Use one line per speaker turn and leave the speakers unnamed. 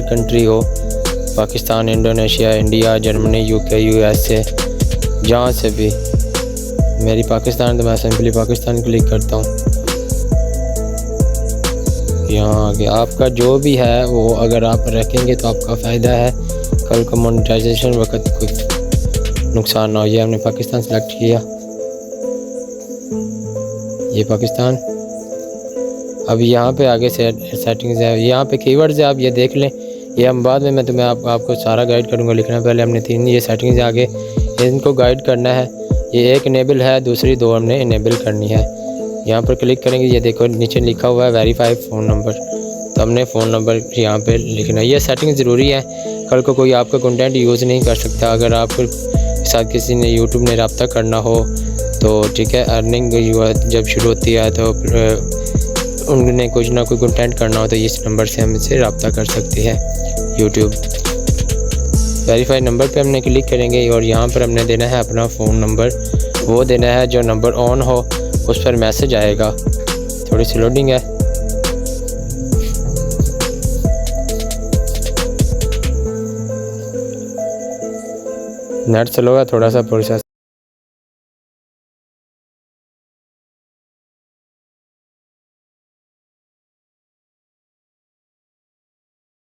Country हो, Pakistan, Indonesia, India, Germany, UK, USA, जहाँ से भी। मेरी पाकिस्तान, तो मैं सिंपली पाकिस्तान क्लिक करता हूँ। यहाँ आगे आपका जो भी है वो अगर आप रखेंगे तो आपका फ़ायदा है, कल को मोनेटाइजेशन वक्त कोई नुकसान ना हो। ये हमने पाकिस्तान सेलेक्ट किया, ये पाकिस्तान। अब यहाँ पे आगे से सेटिंग्स है, यहाँ पे कीवर्ड्स है, आप ये देख लें। ये हम बाद में मैं तुम्हें आपको सारा गाइड करूँगा लिखना। पहले हमने 3 ये सेटिंग्स आगे इनको गाइड करना है। ये एक इनेबल है, दूसरी 2 हमने इनेबल करनी है। यहाँ पर क्लिक करेंगे, ये देखो नीचे लिखा हुआ है वेरीफाई फ़ोन नंबर, तो हमने फ़ोन नंबर यहाँ पे लिखना है। ये सेटिंग ज़रूरी है, कल को कोई आपका कंटेंट यूज़ नहीं कर सकता। अगर आपके साथ किसी ने यूट्यूब ने रब्ता करना हो तो ठीक है, अर्निंग जब शुरू होती है तो उन्होंने कुछ ना कोई कंटेंट करना हो तो इस नंबर से हमसे रब्ता कर सकते हैं यूट्यूब। वेरीफाई नंबर पे हमने क्लिक करेंगे और यहाँ पर हमने देना है अपना फ़ोन नंबर, वो देना है जो नंबर ऑन हो, उस पर मैसेज आएगा। थोड़ी सी लोडिंग है। नेट स्लो है थोड़ा सा प्रोसेस।